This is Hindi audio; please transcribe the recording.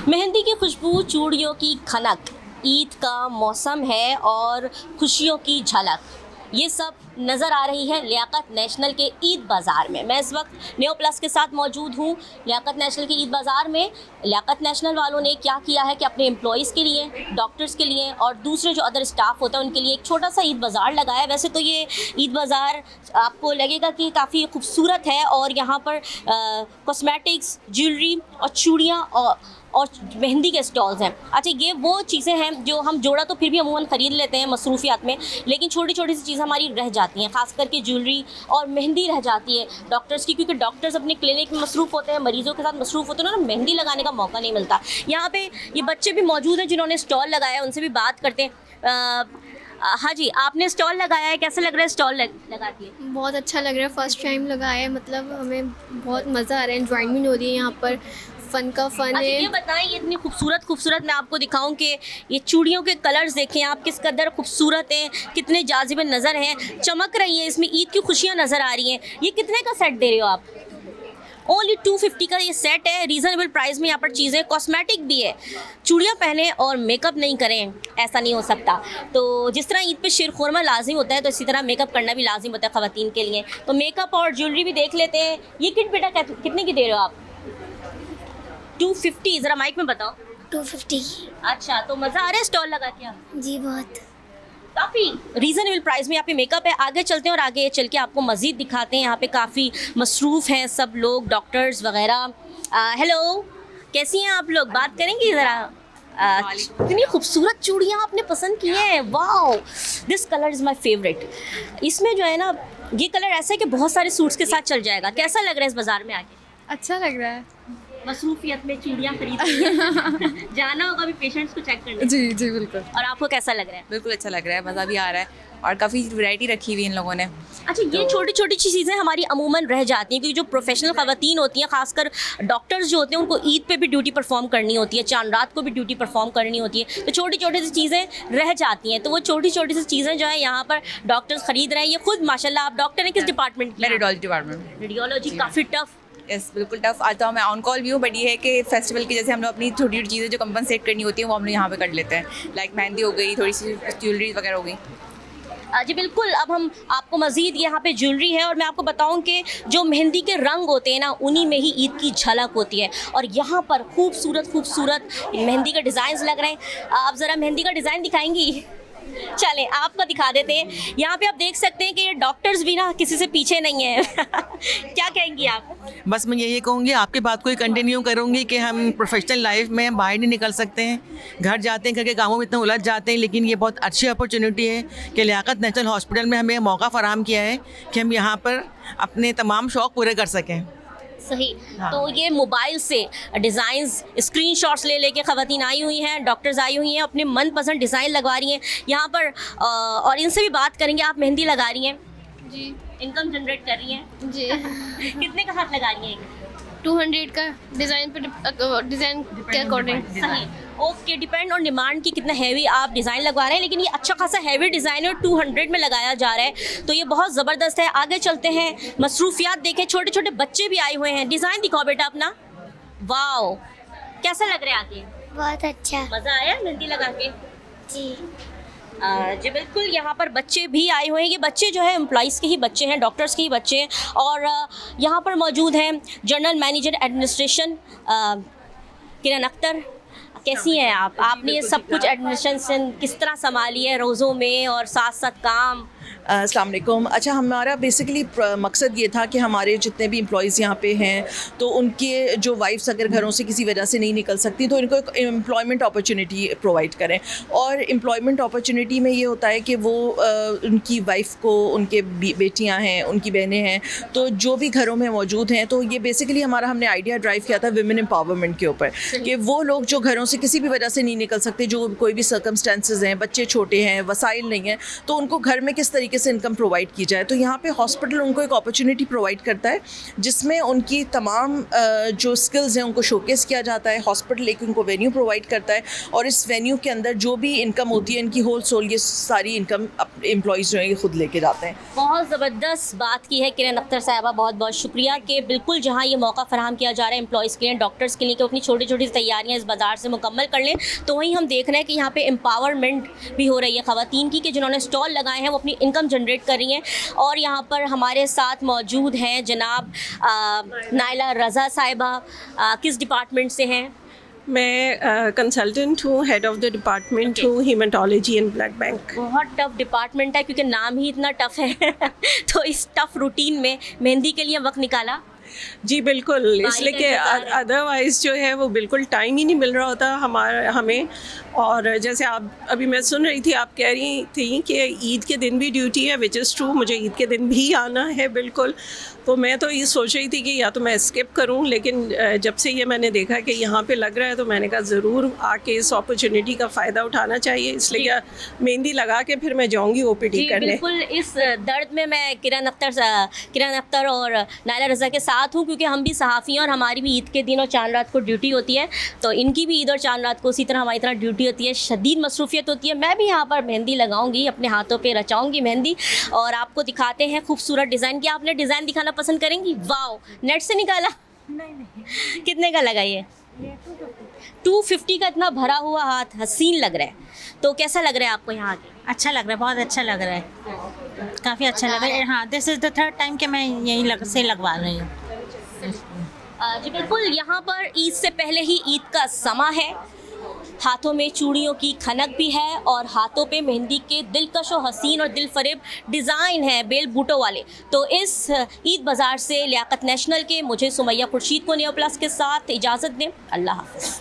मेहंदी की खुशबू, चूड़ियों की खनक, ईद का मौसम है और खुशियों की झलक, ये सब नज़र आ रही है लियाकत नेशनल के ईद बाज़ार में। मैं इस वक्त नेओ प्लस के साथ मौजूद हूँ लियाकत नेशनल के ईद बाज़ार में। लियाकत नेशनल वालों ने क्या किया है कि अपने एम्प्लॉयज़ के लिए, डॉक्टर्स के लिए और दूसरे जो अदर स्टाफ होता है उनके लिए एक छोटा सा ईद बाज़ार लगाया है। वैसे तो ये ईद बाज़ार आपको लगेगा कि काफ़ी खूबसूरत है और यहाँ पर कॉस्मेटिक्स, ज्वेलरी और चूड़ियाँ और मेहंदी के स्टॉल्स हैं। अच्छा, ये वो चीज़ें हैं जो हम जोड़ा तो फिर भी अमूमन ख़रीद लेते हैं मसरूफियात में, लेकिन छोटी छोटी सी चीज़ें हमारी रह जाती हैं, ख़ास करके ज्वेलरी और मेहंदी रह जाती है डॉक्टर्स की, क्योंकि डॉक्टर्स अपने क्लिनिक में मसरूफ़ होते हैं, मरीज़ों के साथ मसरूफ़ होते हैं ना, मेहंदी लगाने का मौका नहीं मिलता। यहाँ पे ये बच्चे भी मौजूद हैं जिन्होंने स्टॉल लगाया है, उनसे भी बात करते हैं। हाँ जी, आपने स्टॉल लगाया है, कैसे लग रहा है स्टॉल लगा के? बहुत अच्छा लग रहा है, फर्स्ट टाइम लगाया है, मतलब हमें बहुत मज़ा आ रहा है, एंजॉयमेंट हो रही है यहाँ पर, फ़न का फ़न अच्छा, है। ये बताएं, ये इतनी खूबसूरत मैं आपको दिखाऊं कि ये चूड़ियों के कलर्स देखें आप, किस कदर खूबसूरत हैं, कितने जाज़िब नज़र हैं, चमक रही हैं, इसमें ईद की खुशियाँ नज़र आ रही हैं। ये कितने का सेट दे रहे हो आप? ओनली 250 का ये सेट है, रीज़नेबल प्राइस में यहाँ पर चीज़ें, कॉस्मेटिक भी है। चूड़ियाँ पहने और मेकअप नहीं करें, ऐसा नहीं हो सकता। तो जिस तरह ईद पे शीरखुरमा लाजिम होता है, तो इसी तरह मेकअप करना भी लाजिम होता है ख़वातीन के लिए। तो मेकअप और ज्वेलरी भी देख लेते हैं। ये किट बेटा कितने की दे रहे हो आप? 250। ज़रा माइक में बताओ। 250। अच्छा, तो मज़ा आ रहा है स्टॉल लगा के? आप जी बहुत। काफ़ी रीज़नेबल प्राइस में यहाँ पे मेकअप है। आगे चलते हैं और आगे चल के आपको मज़ीद दिखाते हैं। यहाँ पे काफ़ी मसरूफ़ हैं सब लोग, डॉक्टर्स वगैरह। हेलो, कैसी हैं आप लोग? बात करेंगी ज़रा? इतनी खूबसूरत चूड़ियाँ आपने पसंद की हैं, wow, this colour is my favourite. इसमें जो है ना, ये कलर ऐसा है कि बहुत सारे सूट्स के साथ चल जाएगा। कैसा लग रहा है इस बाज़ार में आके? अच्छा लग रहा है। मसरूफियत में चूड़ियाँ खरीद जाना होगा अभी पेशेंट्स को चेक करने। जी जी बिल्कुल। और आपको कैसा लग रहा है? बिल्कुल अच्छा लग रहा है, मज़ा भी आ रहा है और काफ़ी वैरायटी रखी हुई इन लोगों ने। अच्छा, ये छोटी छोटी चीज़ें हमारी अमूमन रह जाती हैं, क्योंकि जो प्रोफेशनल ख़वातीन होती हैं, खासकर डॉक्टर्स जो होते हैं, उनको ईद पे भी ड्यूटी परफॉर्म करनी होती है, चांद रात को भी ड्यूटी परफॉर्म करनी होती है, तो छोटी छोटी सी चीज़ें रह जाती हैं। तो वो छोटी छोटी सी चीज़ें जो है यहाँ पर डॉक्टर्स ख़रीद रहे हैं। ये खुद माशाल्लाह, आप डॉक्टर हैं, किस डिपार्टमेंट की? Radiology department. रेडियोलॉजी काफ़ी टफ। यस बिल्कुल टफ आता हूँ मैं, ऑन कॉल भी हूँ, बट ये है कि फेस्टिवल की जैसे हम लोग अपनी छोटी छोटी चीज़ें जो कंपनसेट करनी होती हैं वो हम लोग यहाँ पे कर लेते हैं। लाइक मेहंदी हो गई, थोड़ी सी ज्वेलरी वगैरह हो गई। जी बिल्कुल। अब हम आपको मज़ीद यहाँ पे ज्वेलरी है, और मैं आपको बताऊँ कि जो मेहंदी के रंग होते हैं ना, उन्हीं में ही ईद की झलक होती है। और यहाँ पर खूबसूरत मेहंदी के डिज़ाइन लग रहे हैं। आप ज़रा मेहंदी का डिज़ाइन दिखाएंगी? चलें, आपको दिखा देते हैं। यहाँ पे आप देख सकते हैं कि ये डॉक्टर्स भी ना किसी से पीछे नहीं हैं। क्या कहेंगी आप? बस मैं यही कहूँगी, आपकी बात को ही कंटिन्यू करूँगी कि हम प्रोफेशनल लाइफ में बाहर नहीं निकल सकते हैं, घर जाते हैं, घर के कामों में इतना उलझ जाते हैं, लेकिन ये बहुत अच्छी अपॉर्चुनिटी है कि लियाकत नेशनल हॉस्पिटल में हमें मौका फराहम किया है कि हम यहाँ पर अपने तमाम शौक़ पूरे कर सकें। सही। हाँ। तो ये मोबाइल से डिज़ाइंस, स्क्रीनशॉट्स ले लेके ख़वातीन आई हुई हैं, डॉक्टर्स आई हुई हैं, अपने मनपसंद डिज़ाइन लगवा रही हैं यहाँ पर। और इनसे भी बात करेंगे। आप मेहंदी लगा रही हैं जी इनकम जनरेट कर रही हैं? जी। कितने का हाथ लगा रही हैं? 200 का डिज़ाइन पे, डिज़ाइन के अकॉर्डिंग। सही। ओके, डिपेंड ऑन डिमांड की कितना हैवी आप डिज़ाइन लगवा रहे हैं, लेकिन ये अच्छा खासा हैवी डिज़ाइन है और 200 में लगाया जा रहा है, तो ये बहुत ज़बरदस्त है। आगे चलते हैं, मसरूफियात देखें, छोटे छोटे बच्चे भी आए हुए हैं। डिज़ाइन दिखाओ बेटा अपना। वाओ, कैसा लग रहा है आके? बहुत अच्छा। मज़ा आया मेहंदी लगा के? जी। जी बिल्कुल। यहाँ पर बच्चे भी आए हुए हैं। ये बच्चे जो है एम्प्लॉइज़ के ही बच्चे हैं, डॉक्टर्स के ही बच्चे हैं। और यहाँ पर मौजूद हैं जनरल मैनेजर एडमिनिस्ट्रेशन किरण अख्तर। कैसी हैं आप? आपने ये सब कुछ एडमिनिस्ट्रेशन किस तरह संभाली है रोज़ों में और साथ साथ काम? अस्सलाम वालेकुम। अच्छा, हमारा बेसिकली मकसद ये था कि हमारे जितने भी एम्प्लॉइज़ यहाँ पे हैं, तो उनके जो वाइफ्स अगर घरों से किसी वजह से नहीं निकल सकती, तो इनको एक एम्प्लॉयमेंट अपॉर्चुनिटी प्रोवाइड करें। और एम्प्लॉयमेंट अपॉर्चुनिटी में ये होता है कि वो उनकी वाइफ को, उनके बेटियाँ हैं, उनकी बहनें हैं, तो जो भी घरों में मौजूद हैं, तो ये बेसिकली हमारा हमने आइडिया ड्राइव किया था विमेन एम्पावरमेंट के ऊपर, कि वो लोग जो घरों से किसी भी वजह से नहीं निकल सकते, जो कोई भी सर्कमस्टेंसेस हैं, बच्चे छोटे हैं, वसाइल नहीं हैं, तो उनको घर में किस तरीके तरीके से इनकम प्रोवाइड की जाए। तो यहाँ पे हॉस्पिटल उनको एक अपॉर्चुनिटी प्रोवाइड करता है जिसमें उनकी तमाम जो स्किल्स हैं उनको शोकेस किया जाता है। हॉस्पिटल एक उनको वेन्यू प्रोवाइड करता है और इस वेन्यू के अंदर जो भी इनकम होती है इनकी होल सोल ये सारी इनकम एम्प्लॉयज़ जो हैं ये खुद लेके जाते हैं। बहुत ज़बरदस्त बात की है किरण अख्तर साहिबा, बहुत बहुत शुक्रिया कि बिल्कुल जहां ये मौका फराहम किया जा रहा है एम्प्लॉयज़ के लिए, डॉक्टर्स के लिए कि अपनी छोटी छोटी तैयारियां इस बाज़ार से मुकम्मल कर लें, तो वहीं हम देख रहे हैं कि यहाँ पे एम्पावरमेंट भी हो रही है ख़वातीन की, कि जिन्होंने स्टॉल लगाए हैं वो अपनी इनकम जनरेट कर रही हैं। और यहाँ पर हमारे साथ मौजूद हैं जनाब नायला रज़ा साहिबा, किस डिपार्टमेंट से हैं? मैं कंसल्टेंट हूँ, हेड ऑफ़ द डिपार्टमेंट हूँ हीमेटोलॉजी एंड ब्लड बैंक। बहुत टफ डिपार्टमेंट है क्योंकि नाम ही इतना टफ है तो इस टफ रूटीन में मेहंदी के लिए वक्त निकाला? जी बिल्कुल, इसलिए कि अदरवाइज़ जो है वो बिल्कुल टाइम ही नहीं मिल रहा होता हमें। और जैसे आप अभी मैं सुन रही थी, आप कह रही थी कि ईद के दिन भी ड्यूटी है, विच इज़ ट्रू, मुझे ईद के दिन भी आना है बिल्कुल। तो मैं तो ये सोच रही थी कि या तो मैं स्किप करूं, लेकिन जब से ये मैंने देखा कि यहाँ पे लग रहा है तो मैंने कहा ज़रूर आके इस अपॉर्चुनिटी का फ़ायदा उठाना चाहिए, इसलिए मेहंदी लगा के फिर मैं जाऊँगी OPD करने। बिल्कुल, इस दर्द में मैं किरण अख्तर और नायला रज़ा के साथ हूँ, क्योंकि हम भी सहाफ़ी हैं और हमारी भी ईद के दिन और चांद रात को ड्यूटी होती है, तो इनकी भी ईद और चांद रात को उसी तरह हमारी तरह ड्यूटी होती है, शदीद मसरूफियत होती है। मैं भी यहाँ पर मेहंदी लगाऊंगी, अपने हाथों पे रचाऊंगी मेहंदी और आपको दिखाते हैं खूबसूरत डिज़ाइन। क्या आपने डिज़ाइन दिखाना पसंद करेंगी? वाओ, नेट से निकाला? नहीं। कितने का लगा ये? 250 का। इतना भरा हुआ हाथ हसीन लग रहा है, तो कैसा लग रहा है आपको यहाँ आके? अच्छा लग रहा है, बहुत अच्छा लग रहा है, काफ़ी अच्छा लग रहा है। हाँ, this is the third time कि मैं यहीं से लगवा रही हूँ। जी बिल्कुल, यहाँ पर ईद से पहले ही ईद का समा है, हाथों में चूड़ियों की खनक भी है और हाथों पे मेहंदी के दिलकश और हसीन और दिलफरेब डिज़ाइन है बेल बूटों वाले। तो इस ईद बाज़ार से लियाकत नेशनल के मुझे सुमैया खुर्शीद को नेओ प्लस के साथ इजाज़त दें। अल्लाह हाफ़िज़।